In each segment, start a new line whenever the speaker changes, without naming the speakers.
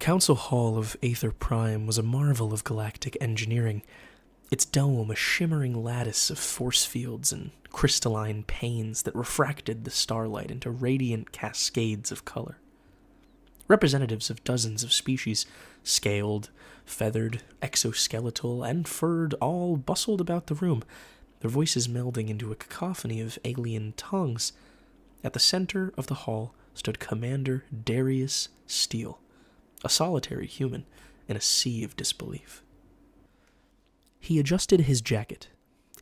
council hall of Aether Prime was a marvel of galactic engineering, its dome a shimmering lattice of force fields and crystalline panes that refracted the starlight into radiant cascades of color. Representatives of dozens of species, scaled, feathered, exoskeletal, and furred, all bustled about the room, their voices melding into a cacophony of alien tongues. At the center of the hall stood Commander Darius Steele, a solitary human in a sea of disbelief. He adjusted his jacket,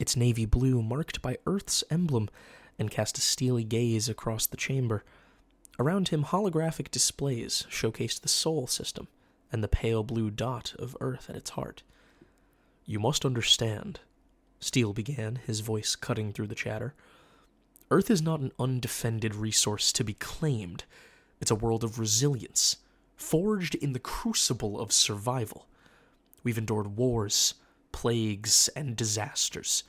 its navy blue marked by Earth's emblem, and cast a steely gaze across the chamber. Around him, holographic displays showcased the Sol system and the pale blue dot of Earth at its heart. "You must understand," Steele began, his voice cutting through the chatter. "Earth is not an undefended resource to be claimed. It's a world of resilience, forged in the crucible of survival. We've endured wars, plagues, and disasters.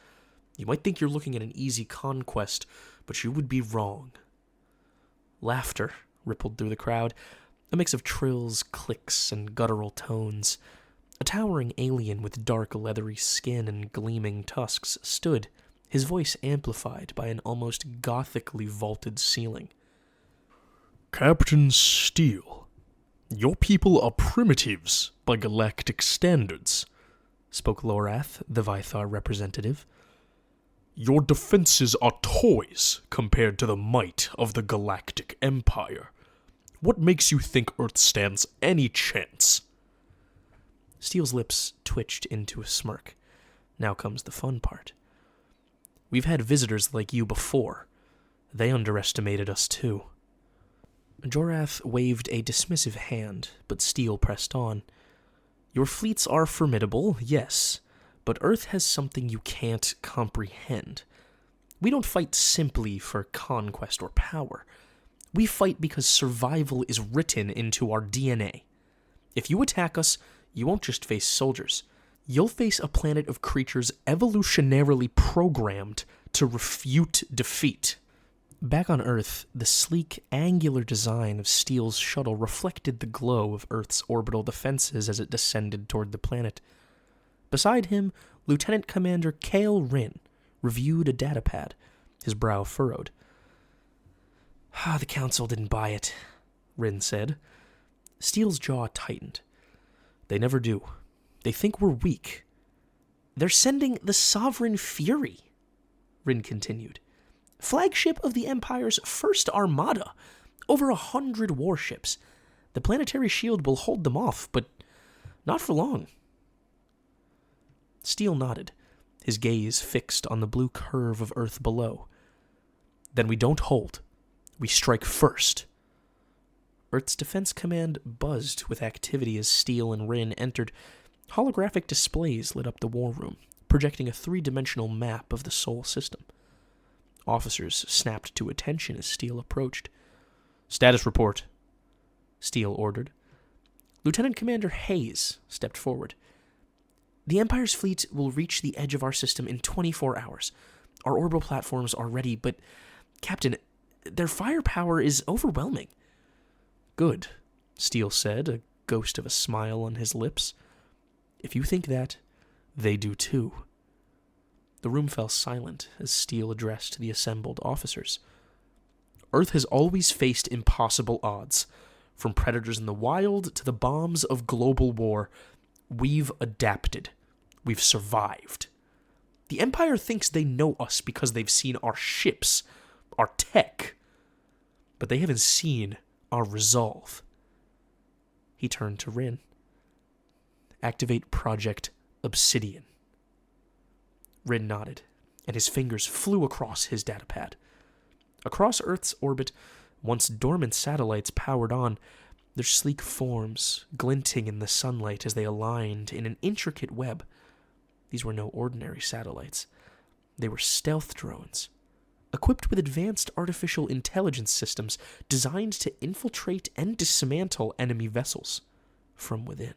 You might think you're looking at an easy conquest, but you would be wrong." Laughter rippled through the crowd, a mix of trills, clicks, and guttural tones. A towering alien with dark, leathery skin and gleaming tusks stood, his voice amplified by an almost gothically vaulted ceiling. "Captain Steele, your people are primitives by galactic standards," spoke Lorath, the Vythar representative. "Your defenses are toys compared to the might of the Galactic Empire. What makes you think Earth stands any chance?" Steele's lips twitched into a smirk. Now comes the fun part. "We've had visitors like you before. They underestimated us too." Jorath waved a dismissive hand, but Steele pressed on. "Your fleets are formidable, yes, but Earth has something you can't comprehend. We don't fight simply for conquest or power. We fight because survival is written into our DNA. If you attack us, you won't just face soldiers. You'll face a planet of creatures evolutionarily programmed to refute defeat." Back on Earth, the sleek, angular design of Steele's shuttle reflected the glow of Earth's orbital defenses as it descended toward the planet. Beside him, Lieutenant Commander Kale Rin reviewed a datapad, his brow furrowed. "The Council didn't buy it," Rin said. Steele's jaw tightened. "They never do. They think we're weak." "They're sending the Sovereign Fury," Rin continued. "Flagship of the Empire's first armada. Over 100 warships. The planetary shield will hold them off, but not for long." Steele nodded, his gaze fixed on the blue curve of Earth below. "Then we don't hold. We strike first." Earth's Defense Command buzzed with activity as Steele and Rin entered. Holographic displays lit up the war room, projecting a three-dimensional map of the Sol system. Officers snapped to attention as Steele approached. "Status report," Steele ordered. Lieutenant Commander Hayes stepped forward. "The Empire's fleet will reach the edge of our system in 24 hours. Our orbital platforms are ready, but, Captain, their firepower is overwhelming." "Good," Steele said, a ghost of a smile on his lips. "If you think that, they do too." The room fell silent as Steele addressed the assembled officers. "Earth has always faced impossible odds. From predators in the wild to the bombs of global war, we've adapted. We've survived. The Empire thinks they know us because they've seen our ships, our tech. But they haven't seen our resolve." He turned to Rin. "Activate Project Obsidian." Rin nodded, and his fingers flew across his datapad. Across Earth's orbit, once dormant satellites powered on, their sleek forms glinting in the sunlight as they aligned in an intricate web. These were no ordinary satellites. They were stealth drones, equipped with advanced artificial intelligence systems designed to infiltrate and dismantle enemy vessels from within.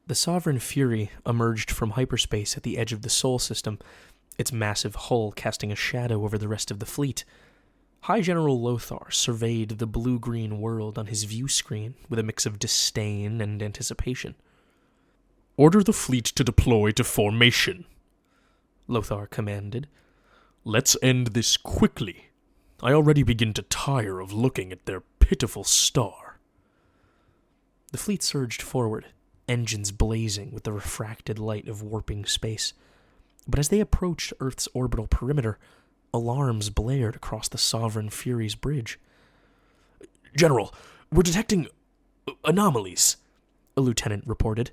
The Sovereign Fury emerged from hyperspace at the edge of the Sol system, its massive hull casting a shadow over the rest of the fleet. High General Lothar surveyed the blue-green world on his view screen with a mix of disdain and anticipation.
"Order the fleet to deploy to formation," Lothar commanded. "Let's end this quickly. I already begin to tire of looking at their pitiful star."
The fleet surged forward, engines blazing with the refracted light of warping space. But as they approached Earth's orbital perimeter, alarms blared across the Sovereign Fury's bridge.
"General, we're detecting anomalies," a lieutenant reported.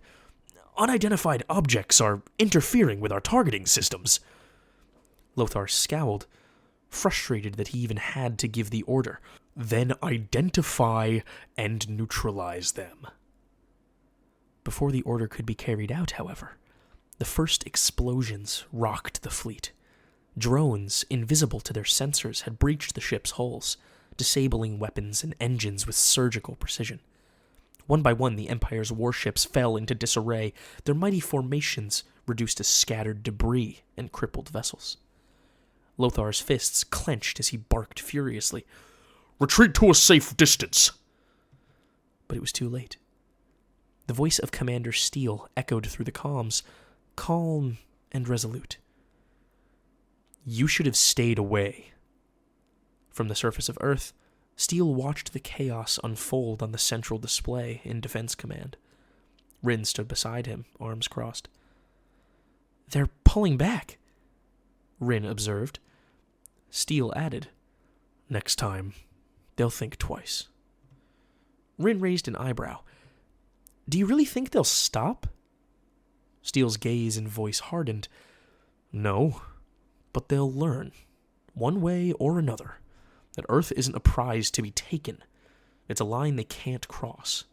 "Unidentified objects are interfering with our targeting systems."
Lothar scowled, frustrated that he even had to give the order.
"Then identify and neutralize them."
Before the order could be carried out, however, the first explosions rocked the fleet. Drones, invisible to their sensors, had breached the ship's hulls, disabling weapons and engines with surgical precision. One by one, the Empire's warships fell into disarray, their mighty formations reduced to scattered debris and crippled vessels. Lothar's fists clenched as he barked furiously.
"Retreat to a safe distance!"
But it was too late. The voice of Commander Steele echoed through the comms, calm and resolute. "You should have stayed away." From the surface of Earth, Steele watched the chaos unfold on the central display in Defense Command. Rin stood beside him, arms crossed. "They're pulling back," Rin observed. Steele added,
"Next time, they'll think twice."
Rin raised an eyebrow. "Do you really think they'll stop?" Steele's gaze and voice hardened.
"No, but they'll learn, one way or another, that Earth isn't a prize to be taken. It's a line they can't cross."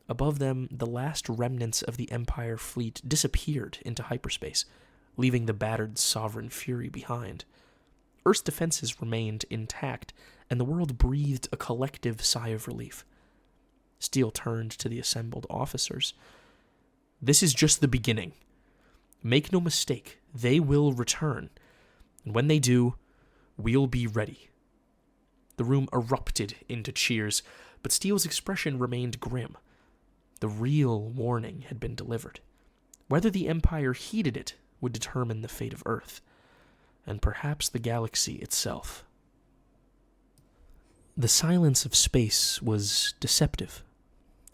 Above them, the last remnants of the Empire fleet disappeared into hyperspace, leaving the battered Sovereign Fury behind. Earth's defenses remained intact, and the world breathed a collective sigh of relief. Steele turned to the assembled officers. "This is just the beginning. Make no mistake, they will return, and when they do, we'll be ready." The room erupted into cheers, but Steele's expression remained grim. The real warning had been delivered. Whether the Empire heeded it would determine the fate of Earth, and perhaps the galaxy itself. The silence of space was deceptive.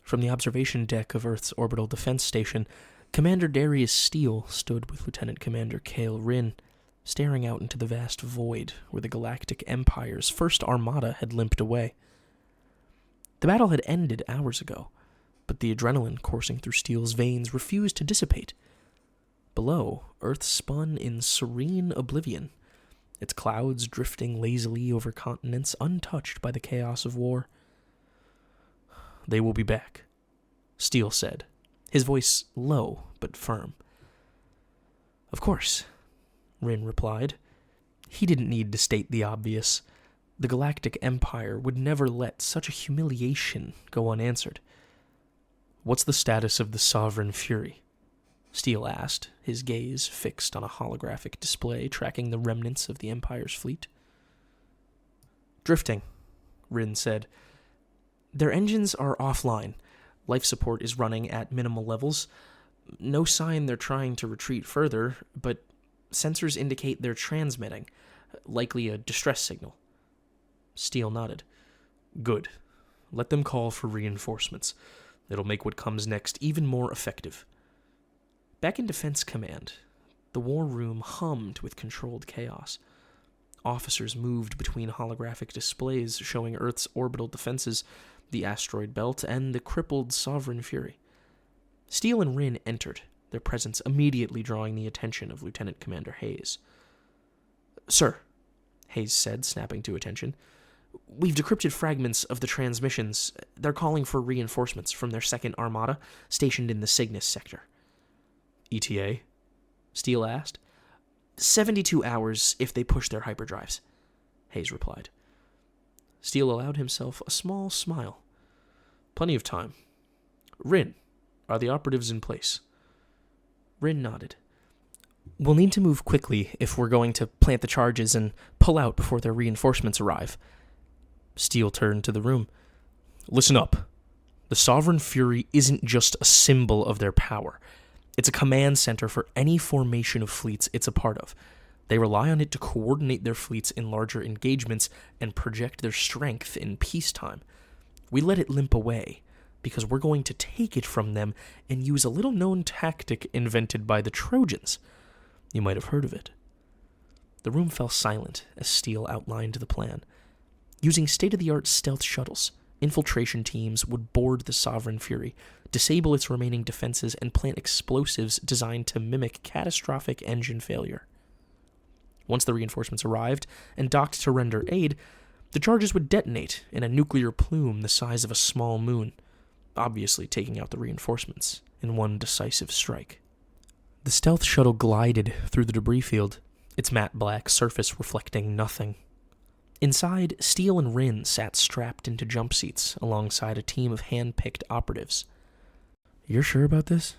From the observation deck of Earth's orbital defense station, Commander Darius Steele stood with Lieutenant Commander Cale Rin, staring out into the vast void where the Galactic Empire's first armada had limped away. The battle had ended hours ago, but the adrenaline coursing through Steele's veins refused to dissipate. Below, Earth spun in serene oblivion, its clouds drifting lazily over continents untouched by the chaos of war. "They will be back," Steele said, his voice low but firm. "Of course," Rin replied. He didn't need to state the obvious. The Galactic Empire would never let such a humiliation go unanswered. "What's the status of the Sovereign Fury?" Steele asked, his gaze fixed on a holographic display tracking the remnants of the Empire's fleet. "Drifting," Rin said. "Their engines are offline. Life support is running at minimal levels. No sign they're trying to retreat further, but sensors indicate they're transmitting, likely a distress signal." Steele nodded. "Good. Let them call for reinforcements. It'll make what comes next even more effective." Back in Defense Command, the war room hummed with controlled chaos. Officers moved between holographic displays showing Earth's orbital defenses, the asteroid belt, and the crippled Sovereign Fury. Steele and Rin entered, their presence immediately drawing the attention of Lieutenant Commander Hayes. "Sir," Hayes said, snapping to attention, "we've decrypted fragments of the transmissions. They're calling for reinforcements from their second armada, stationed in the Cygnus sector." "ETA?" Steele asked. 72 hours if they push their hyperdrives," Hayes replied. Steele allowed himself a small smile. "Plenty of time. Rin, are the operatives in place?" Rin nodded. We'll need to move quickly if we're going to plant the charges and pull out before their reinforcements arrive. Steele turned to the room.
Listen up. The Sovereign Fury isn't just a symbol of their power. It's a command center for any formation of fleets it's a part of. They rely on it to coordinate their fleets in larger engagements and project their strength in peacetime. We let it limp away because we're going to take it from them and use a little-known tactic invented by the Trojans. You might have heard of it.
The room fell silent as Steele outlined the plan. Using state-of-the-art stealth shuttles, infiltration teams would board the Sovereign Fury, disable its remaining defenses, and plant explosives designed to mimic catastrophic engine failure. Once the reinforcements arrived and docked to render aid, the charges would detonate in a nuclear plume the size of a small moon, obviously taking out the reinforcements in one decisive strike. The stealth shuttle glided through the debris field, its matte black surface reflecting nothing. Inside, Steele and Rin sat strapped into jump seats alongside a team of hand-picked operatives.
"You're sure about this?"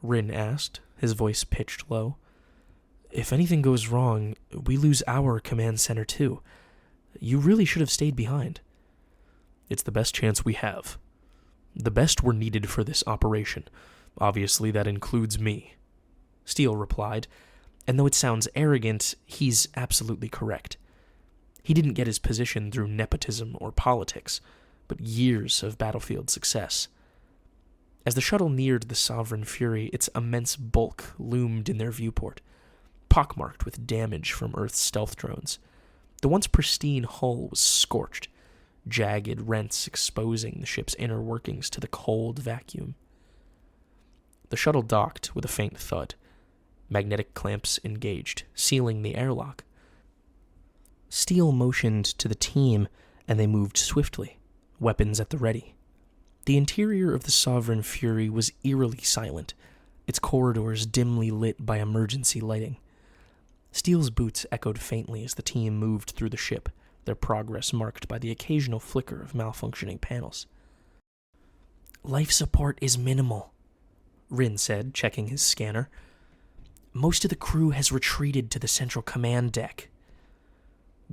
Rin asked, his voice pitched low.
"If anything goes wrong, we lose our command center too. You really should have stayed behind."
"It's the best chance we have. The best we're needed for this operation. Obviously, that includes me," Steele replied, and though it sounds arrogant, he's absolutely correct. He didn't get his position through nepotism or politics, but years of battlefield success. As the shuttle neared the Sovereign Fury, its immense bulk loomed in their viewport, pockmarked with damage from Earth's stealth drones. The once pristine hull was scorched, jagged rents exposing the ship's inner workings to the cold vacuum. The shuttle docked with a faint thud. Magnetic clamps engaged, sealing the airlock. Steele motioned to the team, and they moved swiftly, weapons at the ready. The interior of the Sovereign Fury was eerily silent, its corridors dimly lit by emergency lighting. Steele's boots echoed faintly as the team moved through the ship, their progress marked by the occasional flicker of malfunctioning panels. "Life support is minimal," Rin said, checking his scanner. "Most of the crew has retreated to the central command deck."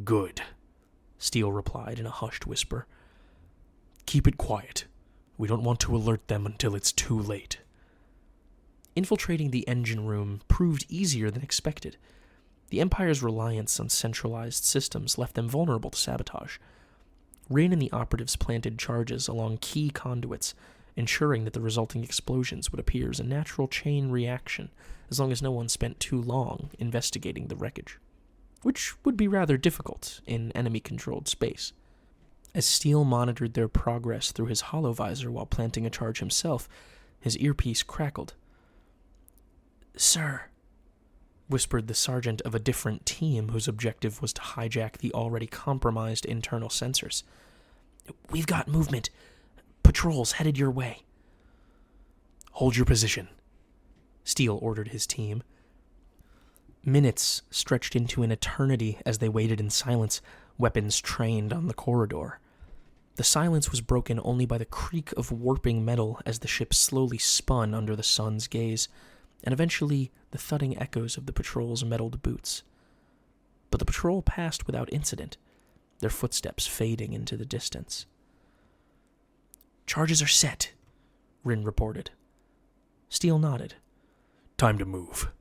"Good," Steele replied in a hushed whisper. "Keep it quiet. We don't want to alert them until it's too late."
Infiltrating the engine room proved easier than expected. The Empire's reliance on centralized systems left them vulnerable to sabotage. Rin and the operatives planted charges along key conduits, ensuring that the resulting explosions would appear as a natural chain reaction as long as no one spent too long investigating the wreckage, which would be rather difficult in enemy-controlled space. As Steele monitored their progress through his holovisor while planting a charge himself, his earpiece crackled. "Sir," whispered the sergeant of a different team whose objective was to hijack the already compromised internal sensors. "We've got movement. Patrols headed your way."
"Hold your position,"
Steele ordered his team. Minutes stretched into an eternity as they waited in silence, weapons trained on the corridor. The silence was broken only by the creak of warping metal as the ship slowly spun under the sun's gaze, and eventually the thudding echoes of the patrol's metalled boots. But the patrol passed without incident, their footsteps fading into the distance. "Charges are set," Rin reported. Steele nodded.
"Time to move."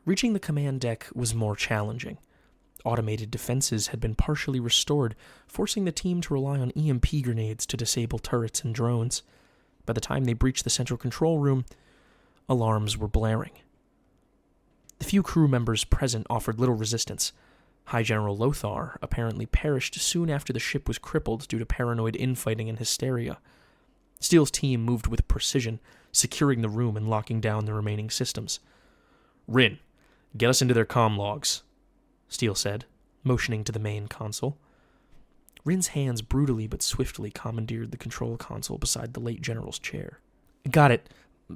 Reaching the command deck was more challenging. Automated defenses had been partially restored, forcing the team to rely on EMP grenades to disable turrets and drones. By the time they breached the central control room, alarms were blaring. The few crew members present offered little resistance. High General Lothar apparently perished soon after the ship was crippled due to paranoid infighting and hysteria. Steele's team moved with precision, securing the room and locking down the remaining systems.
"Rin, get us into their comm logs,"
Steele said, motioning to the main console. Rin's hands brutally but swiftly commandeered the control console beside the late general's chair. "Got it.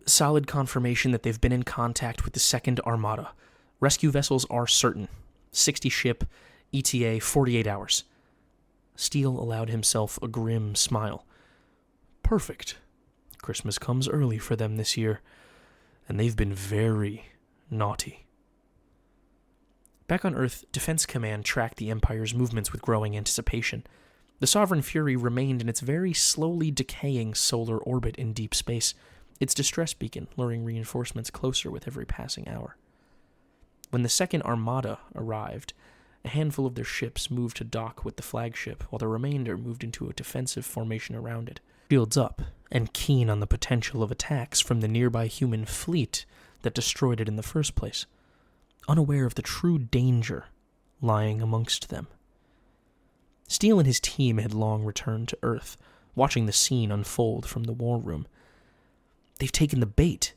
Solid confirmation that they've been in contact with the Second Armada. Rescue vessels are certain. 60 ship, ETA 48 hours. Steele allowed himself a grim smile. "Perfect. Christmas comes early for them this year, and they've been very, Naughty. Back on Earth, Defense Command tracked the Empire's movements with growing anticipation. The Sovereign Fury remained in its very slowly decaying solar orbit in deep space, its distress beacon luring reinforcements closer with every passing hour. When the Second Armada arrived, a handful of their ships moved to dock with the flagship, while the remainder moved into a defensive formation around it, shields up and keen on the potential of attacks from the nearby human fleet that destroyed it in the first place, unaware of the true danger lying amongst them. Steele and his team had long returned to Earth, watching the scene unfold from the war room. "They've taken the bait,"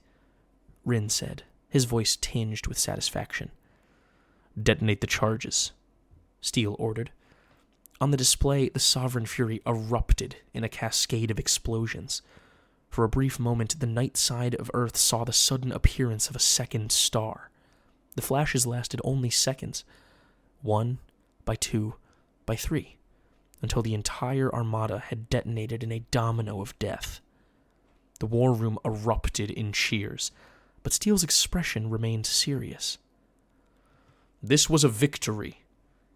Rin said, his voice tinged with satisfaction. "Detonate the charges," Steele ordered. On the display, the Sovereign Fury erupted in a cascade of explosions. For a brief moment, the night side of Earth saw the sudden appearance of a second star. The flashes lasted only seconds, 1 by 2 by 3, until the entire armada had detonated in a domino of death. The war room erupted in cheers, but Steele's expression remained serious. "This was a victory,"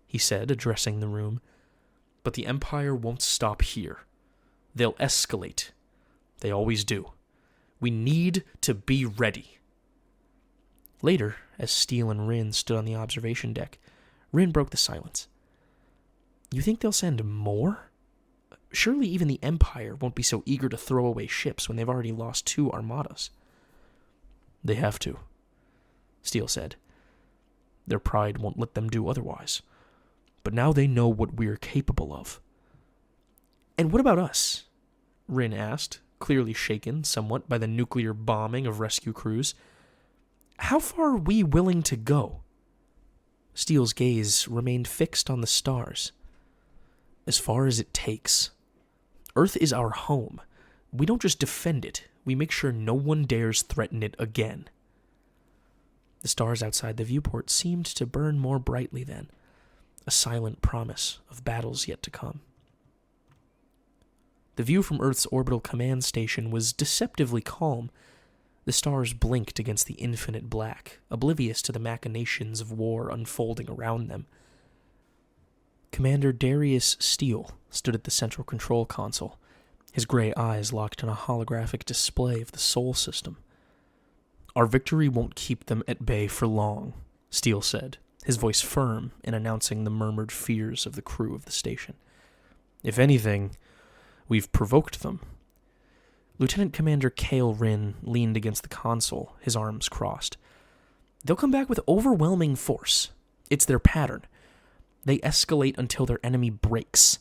he said, addressing the room. "But the Empire won't stop here. They'll escalate. They always do. We need to be ready." Later, as Steele and Rin stood on the observation deck, Rin broke the silence. "You think they'll send more? Surely even the Empire won't be so eager to throw away ships when they've already lost 2 armadas." "They have to," Steele said. "Their pride won't let them do otherwise. But now they know what we're capable of." "And what about us?" Rin asked, clearly shaken somewhat by the nuclear bombing of rescue crews. "How far are we willing to go?" Steele's gaze remained fixed on the stars. "As far as it takes. Earth is our home. We don't just defend it, we make sure no one dares threaten it again." The stars outside the viewport seemed to burn more brightly then, a silent promise of battles yet to come. The view from Earth's orbital command station was deceptively calm. The stars blinked against the infinite black, oblivious to the machinations of war unfolding around them. Commander Darius Steele stood at the central control console, his gray eyes locked on a holographic display of the Sol system. "Our victory won't keep them at bay for long," Steele said, his voice firm in announcing the murmured fears of the crew of the station. "If anything, we've provoked them." Lieutenant Commander Cale Rin leaned against the console, his arms crossed. "They'll come back with overwhelming force. It's their pattern. They escalate until their enemy breaks."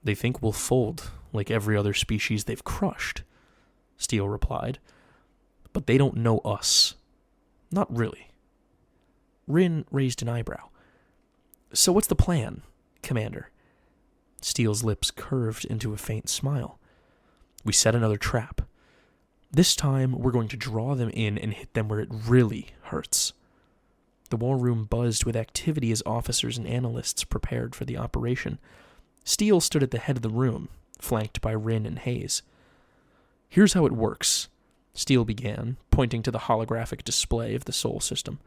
"They think we'll fold like every other species they've crushed," Steele replied. "But they don't know us. Not really." Rin raised an eyebrow. "So what's the plan, Commander?" Steele's lips curved into a faint smile. "We set another trap. This time, we're going to draw them in and hit them where it really hurts." The war room buzzed with activity as officers and analysts prepared for the operation. Steele stood at the head of the room, flanked by Rin and Hayes. "Here's how it works," Steele began, pointing to the holographic display of the Sol system.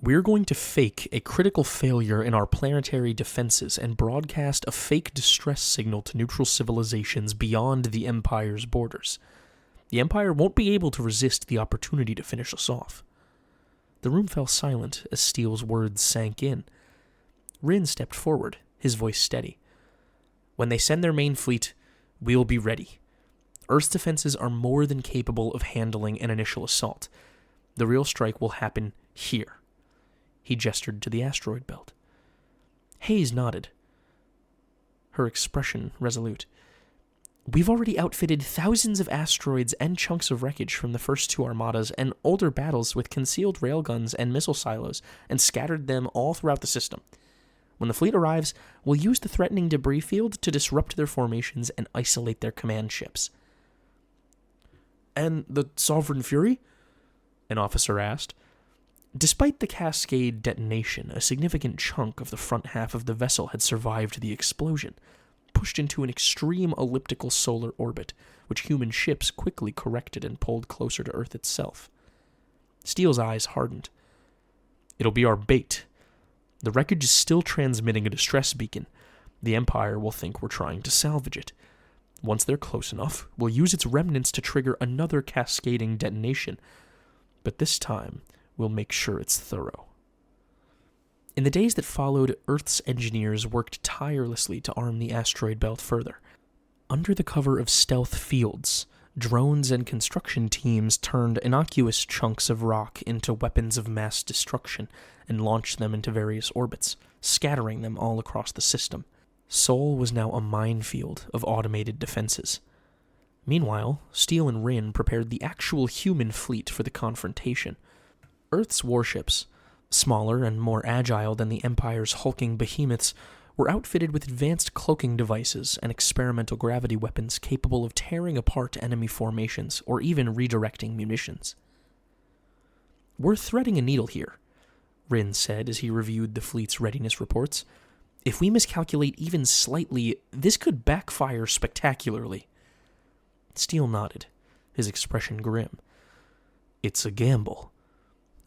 "We're going to fake a critical failure in our planetary defenses and broadcast a fake distress signal to neutral civilizations beyond the Empire's borders. The Empire won't be able to resist the opportunity to finish us off." The room fell silent as Steele's words sank in. Rin stepped forward, his voice steady. "When they send their main fleet, we'll be ready. Earth's defenses are more than capable of handling an initial assault. The real strike will happen here." He gestured to the asteroid belt. Hayes nodded, her expression resolute. "We've already outfitted thousands of asteroids and chunks of wreckage from the first 2 armadas and older battles with concealed railguns and missile silos and scattered them all throughout the system. When the fleet arrives, we'll use the threatening debris field to disrupt their formations and isolate their command ships." "And the Sovereign Fury?" an officer asked. Despite the cascade detonation, a significant chunk of the front half of the vessel had survived the explosion, pushed into an extreme elliptical solar orbit, which human ships quickly corrected and pulled closer to Earth itself. Steele's eyes hardened.
It'll be our bait. The wreckage is still transmitting a distress beacon. The Empire will think we're trying to salvage it. Once they're close enough, we'll use its remnants to trigger another cascading detonation. But this time, we'll make sure it's thorough.
In the days that followed, Earth's engineers worked tirelessly to arm the asteroid belt further. Under the cover of stealth fields, drones and construction teams turned innocuous chunks of rock into weapons of mass destruction and launched them into various orbits, scattering them all across the system. Sol was now a minefield of automated defenses. Meanwhile, Steele and Rin prepared the actual human fleet for the confrontation. Earth's warships, smaller and more agile than the Empire's hulking behemoths, were outfitted with advanced cloaking devices and experimental gravity weapons capable of tearing apart enemy formations or even redirecting munitions. "We're threading a needle here," Rin said as he reviewed the fleet's readiness reports. "If we miscalculate even slightly, this could backfire spectacularly." Steele nodded, his expression grim. "It's a gamble.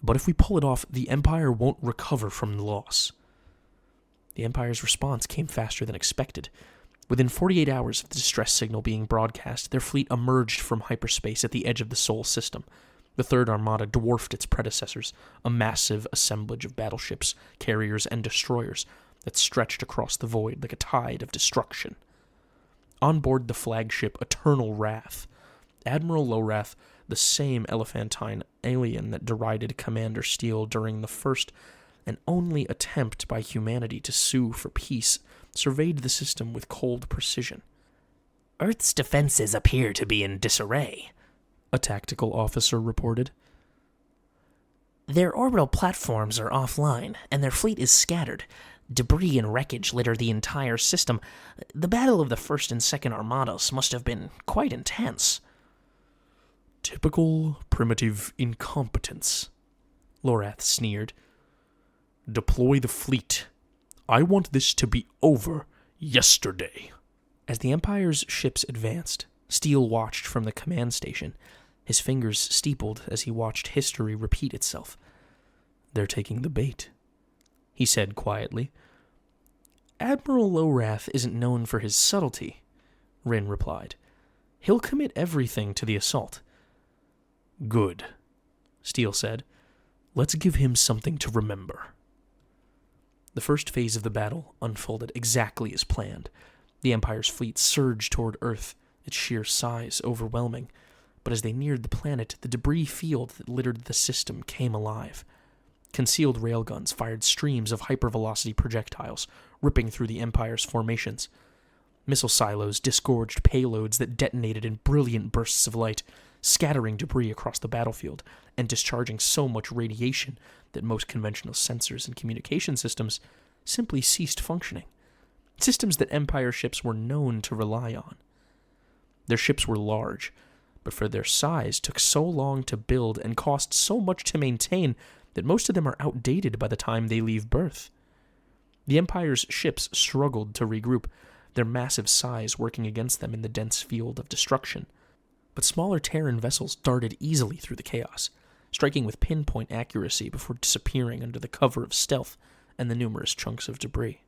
But if we pull it off, the Empire won't recover from the loss." The Empire's response came faster than expected. Within 48 hours of the distress signal being broadcast, their fleet emerged from hyperspace at the edge of the Sol system. The Third Armada dwarfed its predecessors, a massive assemblage of battleships, carriers, and destroyers that stretched across the void like a tide of destruction. On board the flagship Eternal Wrath, Admiral Lorath, the same elephantine alien that derided Commander Steele during the first and only attempt by humanity to sue for peace, surveyed the system with cold precision.
"Earth's defenses appear to be in disarray,"
a tactical officer reported.
"Their orbital platforms are offline, and their fleet is scattered. Debris and wreckage litter the entire system. The battle of the First and Second Armadas must have been quite intense."
"Typical primitive incompetence," Lorath sneered. "Deploy the fleet. I want this to be over yesterday."
As the Empire's ships advanced, Steele watched from the command station. His fingers steepled as he watched history repeat itself. "They're taking the bait," he said quietly. "Admiral Lorath isn't known for his subtlety," Rin replied. "He'll commit everything to the assault."
"Good," Steele said. "Let's give him something to remember."
The first phase of the battle unfolded exactly as planned. The Empire's fleet surged toward Earth, its sheer size overwhelming. But as they neared the planet, the debris field that littered the system came alive. Concealed railguns fired streams of hypervelocity projectiles, ripping through the Empire's formations. Missile silos disgorged payloads that detonated in brilliant bursts of light, scattering debris across the battlefield and discharging so much radiation that most conventional sensors and communication systems simply ceased functioning. Systems that Empire ships were known to rely on. Their ships were large, but for their size took so long to build and cost so much to maintain that most of them are outdated by the time they leave berth. The Empire's ships struggled to regroup, their massive size working against them in the dense field of destruction. But smaller Terran vessels darted easily through the chaos, striking with pinpoint accuracy before disappearing under the cover of stealth and the numerous chunks of debris.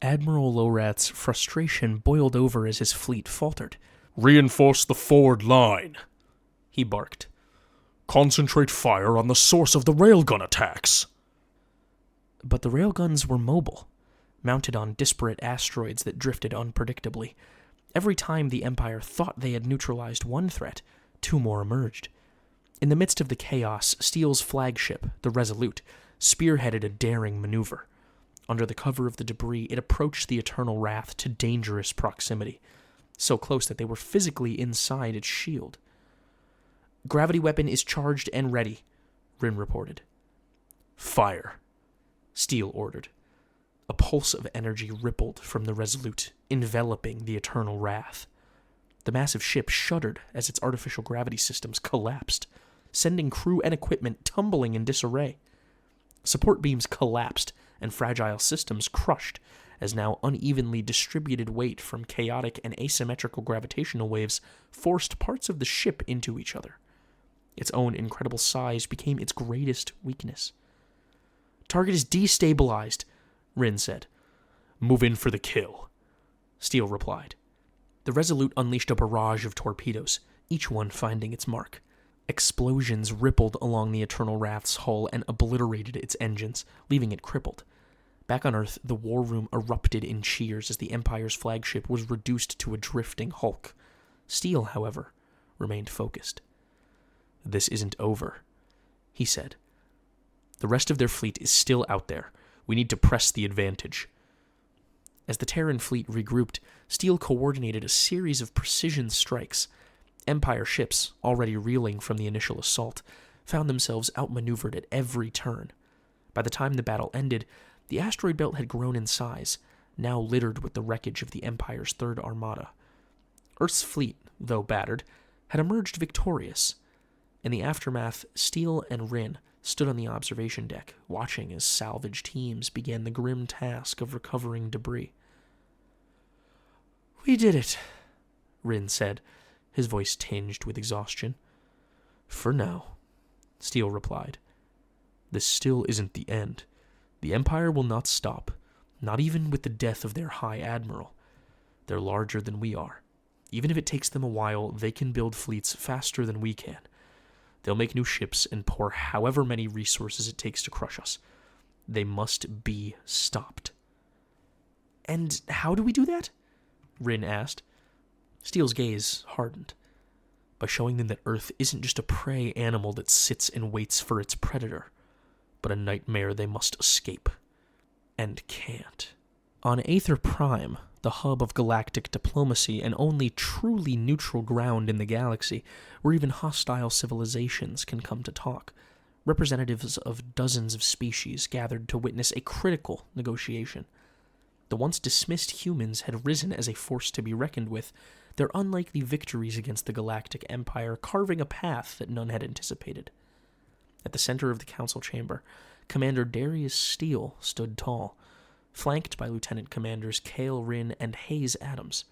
Admiral Lorath's frustration boiled over as his fleet faltered.
"Reinforce the forward line,"
he barked.
"Concentrate fire on the source of the railgun attacks."
But the railguns were mobile, mounted on disparate asteroids that drifted unpredictably. Every time the Empire thought they had neutralized one threat, two more emerged. In the midst of the chaos, Steele's flagship, the Resolute, spearheaded a daring maneuver. Under the cover of the debris, it approached the Eternal Wrath to dangerous proximity, so close that they were physically inside its shield. "Gravity weapon is charged and ready," Rin reported.
"Fire,"
Steele ordered. A pulse of energy rippled from the Resolute, enveloping the Eternal Wrath. The massive ship shuddered as its artificial gravity systems collapsed, sending crew and equipment tumbling in disarray. Support beams collapsed, and fragile systems crushed, as now unevenly distributed weight from chaotic and asymmetrical gravitational waves forced parts of the ship into each other. Its own incredible size became its greatest weakness. "Target is destabilized," Rin said.
"Move in for the kill,"
Steele replied. The Resolute unleashed a barrage of torpedoes, each one finding its mark. Explosions rippled along the Eternal Wrath's hull and obliterated its engines, leaving it crippled. Back on Earth, the war room erupted in cheers as the Empire's flagship was reduced to a drifting hulk. Steele, however, remained focused. "This isn't over," he said. "The rest of their fleet is still out there. We need to press the advantage." As the Terran fleet regrouped, Steele coordinated a series of precision strikes. Empire ships, already reeling from the initial assault, found themselves outmaneuvered at every turn. By the time the battle ended, the asteroid belt had grown in size, now littered with the wreckage of the Empire's Third Armada. Earth's fleet, though battered, had emerged victorious. In the aftermath, Steele and Rin stood on the observation deck, watching as salvage teams began the grim task of recovering debris. "We did it," Rin said, his voice tinged with exhaustion. "For now," Steele replied. "This still isn't the end. The Empire will not stop, not even with the death of their High Admiral. They're larger than we are. Even if it takes them a while, they can build fleets faster than we can. They'll make new ships and pour however many resources it takes to crush us. They must be stopped." "And how do we do that?" Rin asked. Steele's gaze hardened. "By showing them that Earth isn't just a prey animal that sits and waits for its predator, but a nightmare they must escape. And can't." On Aether Prime, the hub of galactic diplomacy and only truly neutral ground in the galaxy, where even hostile civilizations can come to talk, representatives of dozens of species gathered to witness a critical negotiation. The once dismissed humans had risen as a force to be reckoned with, their unlikely victories against the Galactic Empire carving a path that none had anticipated. At the center of the council chamber, Commander Darius Steele stood tall, flanked by Lieutenant Commanders Cale Rin and Hayes Adams.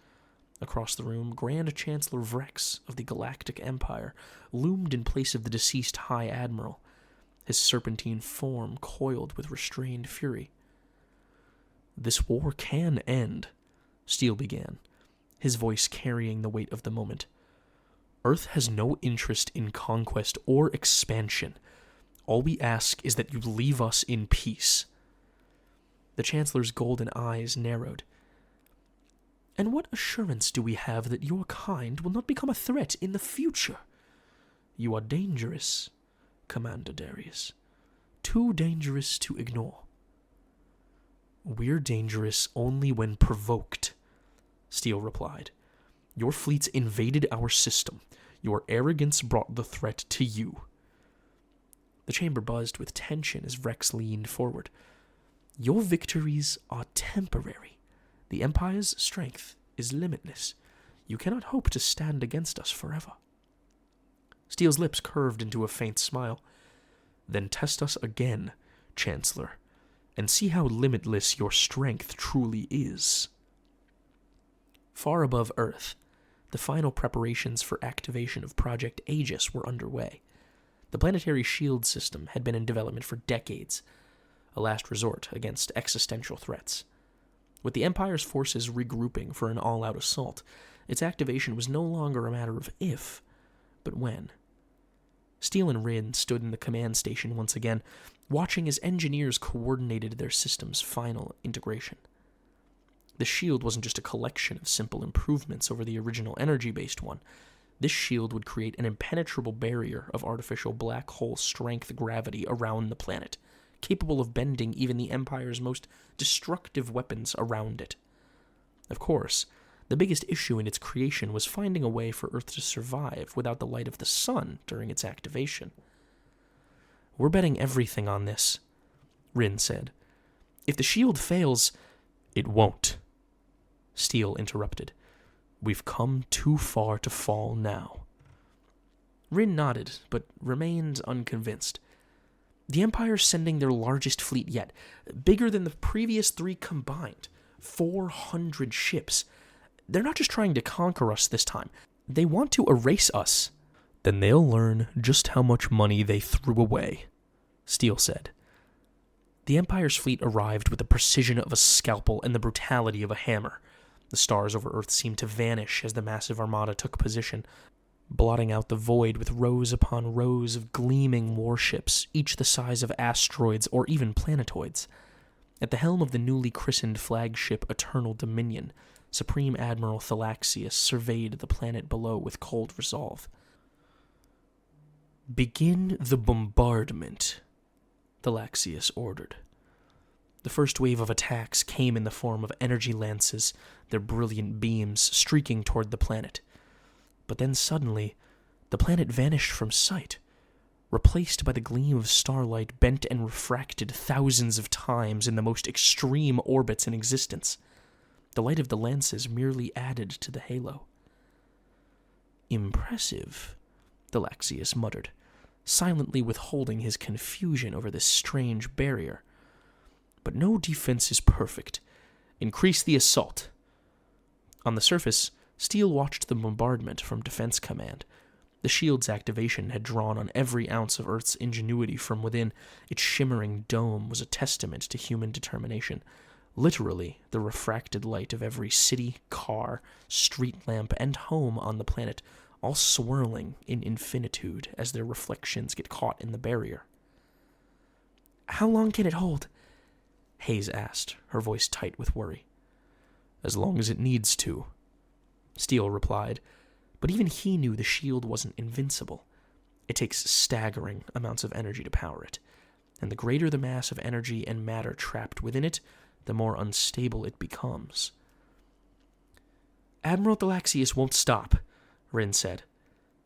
Across the room, Grand Chancellor Vrex of the Galactic Empire loomed in place of the deceased High Admiral, his serpentine form coiled with restrained fury. "This war can end," Steele began, his voice carrying the weight of the moment. "Earth has no interest in conquest or expansion. All we ask is that you leave us in peace." The Chancellor's golden eyes narrowed. "And what assurance do we have that your kind will not become a threat in the future? You are dangerous, Commander Darius. Too dangerous to ignore." "We're dangerous only when provoked," Steele replied. "Your fleets invaded our system. Your arrogance brought the threat to you." The chamber buzzed with tension as Vrex leaned forward. "Your victories are temporary. The Empire's strength is limitless. You cannot hope to stand against us forever." Steele's lips curved into a faint smile. "Then test us again, Chancellor, and see how limitless your strength truly is." Far above Earth, the final preparations for activation of Project Aegis were underway. The planetary shield system had been in development for decades, a last resort against existential threats. With the Empire's forces regrouping for an all-out assault, its activation was no longer a matter of if, but when. Steele and Rin stood in the command station once again, watching as engineers coordinated their system's final integration. The shield wasn't just a collection of simple improvements over the original energy-based one. This shield would create an impenetrable barrier of artificial black hole strength gravity around the planet, capable of bending even the Empire's most destructive weapons around it. Of course, the biggest issue in its creation was finding a way for Earth to survive without the light of the sun during its activation. "We're betting everything on this," Rin said. "If the shield fails—" "It won't," Steele interrupted. "We've come too far to fall now." Rin nodded, but remained unconvinced. The Empire's sending their largest fleet yet, bigger than the previous 3 combined, 400 ships. They're not just trying to conquer us this time. They want to erase us. Then they'll learn just how much money they threw away, Steele said. The Empire's fleet arrived with the precision of a scalpel and the brutality of a hammer. The stars over Earth seemed to vanish as the massive armada took position, blotting out the void with rows upon rows of gleaming warships, each the size of asteroids or even planetoids. At the helm of the newly christened flagship Eternal Dominion, Supreme Admiral Thalaxius surveyed the planet below with cold resolve. "Begin the bombardment," Thalaxius ordered. The first wave of attacks came in the form of energy lances, their brilliant beams streaking toward the planet. But then suddenly, the planet vanished from sight, replaced by the gleam of starlight bent and refracted thousands of times in the most extreme orbits in existence. The light of the lances merely added to the halo. "Impressive," Thalaxius muttered, silently withholding his confusion over this strange barrier. "But no defense is perfect. Increase the assault." On the surface, Steele watched the bombardment from Defense Command. The shield's activation had drawn on every ounce of Earth's ingenuity from within. Its shimmering dome was a testament to human determination. Literally, the refracted light of every city, car, street lamp, and home on the planet, all swirling in infinitude as their reflections get caught in the barrier. "How long can it hold?" Hayes asked, her voice tight with worry. "As long as it needs to," Steele replied, but even he knew the shield wasn't invincible. It takes staggering amounts of energy to power it, and the greater the mass of energy and matter trapped within it, the more unstable it becomes. "Admiral Thalaxius won't stop," Rin said.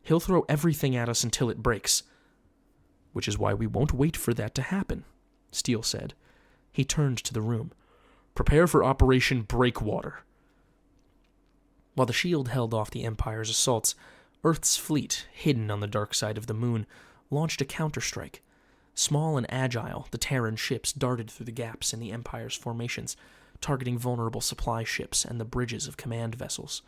"He'll throw everything at us until it breaks." "Which is why we won't wait for that to happen," Steele said. He turned to the room. "Prepare for Operation Breakwater." While the shield held off the Empire's assaults, Earth's fleet, hidden on the dark side of the moon, launched a counterstrike. Small and agile, the Terran ships darted through the gaps in the Empire's formations, targeting vulnerable supply ships and the bridges of command vessels.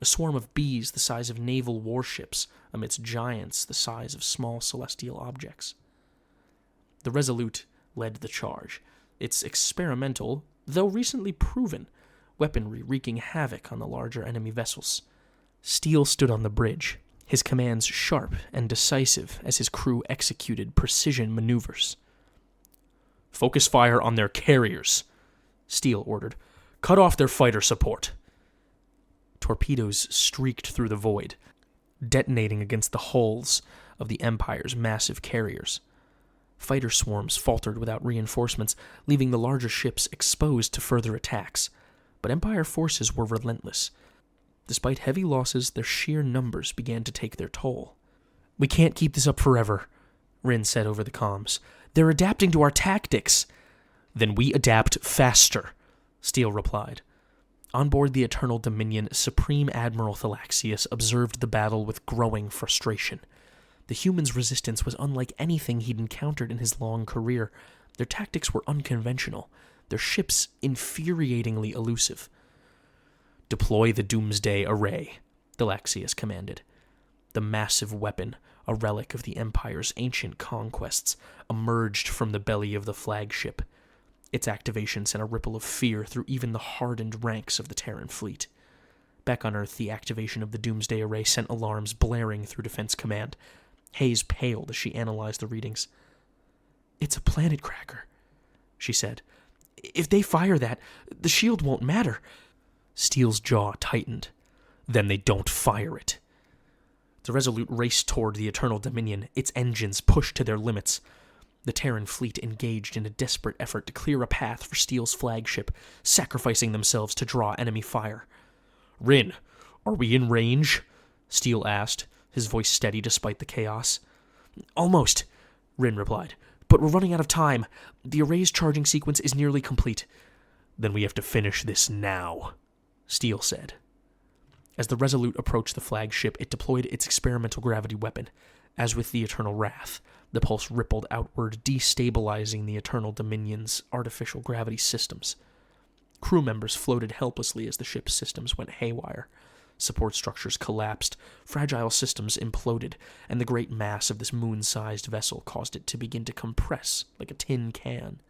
A swarm of bees the size of naval warships amidst giants the size of small celestial objects. The Resolute led the charge, its experimental, though recently proven, weaponry wreaking havoc on the larger enemy vessels. Steele stood on the bridge, his commands sharp and decisive as his crew executed precision maneuvers. "Focus fire on their carriers," Steele ordered. "Cut off their fighter support." Torpedoes streaked through the void, detonating against the hulls of the Empire's massive carriers. Fighter swarms faltered without reinforcements, leaving the larger ships exposed to further attacks. But Empire forces were relentless. Despite heavy losses, their sheer numbers began to take their toll. "We can't keep this up forever," Rin said over the comms. "They're adapting to our tactics." "Then we adapt faster," Steele replied. On board the Eternal Dominion, Supreme Admiral Thalaxius observed the battle with growing frustration. The humans' resistance was unlike anything he'd encountered in his long career. Their tactics were unconventional, their ships infuriatingly elusive. "Deploy the Doomsday Array," Thalaxius commanded. The massive weapon, a relic of the Empire's ancient conquests, emerged from the belly of the flagship. Its activation sent a ripple of fear through even the hardened ranks of the Terran fleet. Back on Earth, the activation of the Doomsday Array sent alarms blaring through Defense Command. Hayes paled as she analyzed the readings. "It's a planet cracker," she said. "If they fire that, the shield won't matter." Steele's jaw tightened. "Then they don't fire it." The Resolute raced toward the Eternal Dominion, its engines pushed to their limits. The Terran fleet engaged in a desperate effort to clear a path for Steele's flagship, sacrificing themselves to draw enemy fire. "Rin, are we in range?" Steele asked, his voice steady despite the chaos. "Almost," Rin replied, "but we're running out of time. The array's charging sequence is nearly complete." "Then we have to finish this now," Steele said. As the Resolute approached the flagship, it deployed its experimental gravity weapon. As with the Eternal Wrath, the pulse rippled outward, destabilizing the Eternal Dominion's artificial gravity systems. Crew members floated helplessly as the ship's systems went haywire. Support structures collapsed, fragile systems imploded, and the great mass of this moon-sized vessel caused it to begin to compress like a tin can.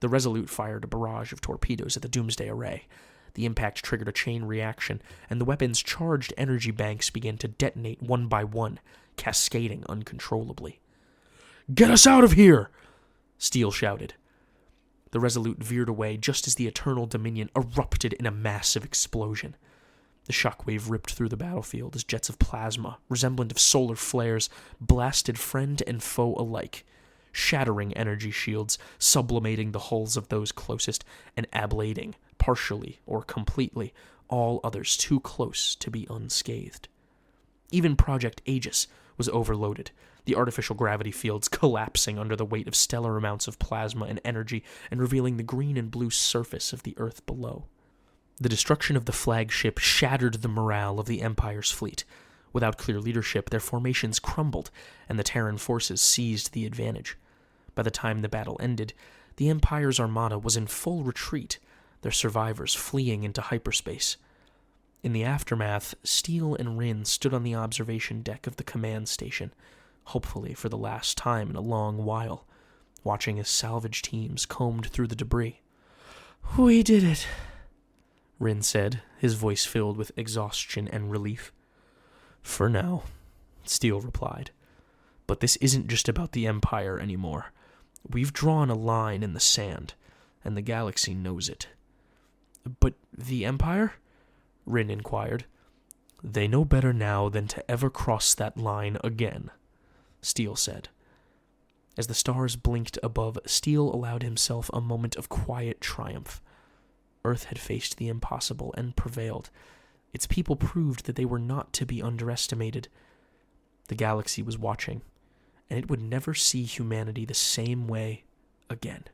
The Resolute fired a barrage of torpedoes at the Doomsday Array. The impact triggered a chain reaction, and the weapon's charged energy banks began to detonate one by one, cascading uncontrollably.
"Get us out of here!"
Steele shouted. The Resolute veered away just as the Eternal Dominion erupted in a massive explosion. The shockwave ripped through the battlefield as jets of plasma, resemblant of solar flares, blasted friend and foe alike, shattering energy shields, sublimating the hulls of those closest, and ablating, partially or completely, all others too close to be unscathed. Even Project Aegis was overloaded, the artificial gravity fields collapsing under the weight of stellar amounts of plasma and energy and revealing the green and blue surface of the Earth below. The destruction of the flagship shattered the morale of the Empire's fleet. Without clear leadership, their formations crumbled, and the Terran forces seized the advantage. By the time the battle ended, the Empire's armada was in full retreat, their survivors fleeing into hyperspace. In the aftermath, Steele and Rin stood on the observation deck of the command station, hopefully for the last time in a long while, watching as salvage teams combed through the debris.
"We did it,"
Rin said, his voice filled with exhaustion and relief.
"For now,"
Steele replied. "But this isn't just about the Empire anymore. We've drawn a line in the sand, and the galaxy knows it."
"But the Empire?"
Rin inquired.
"They know better now than to ever cross that line again,"
Steele said. As the stars blinked above, Steele allowed himself a moment of quiet triumph. Earth had faced the impossible and prevailed. Its people proved that they were not to be underestimated. The galaxy was watching, and it would never see humanity the same way again.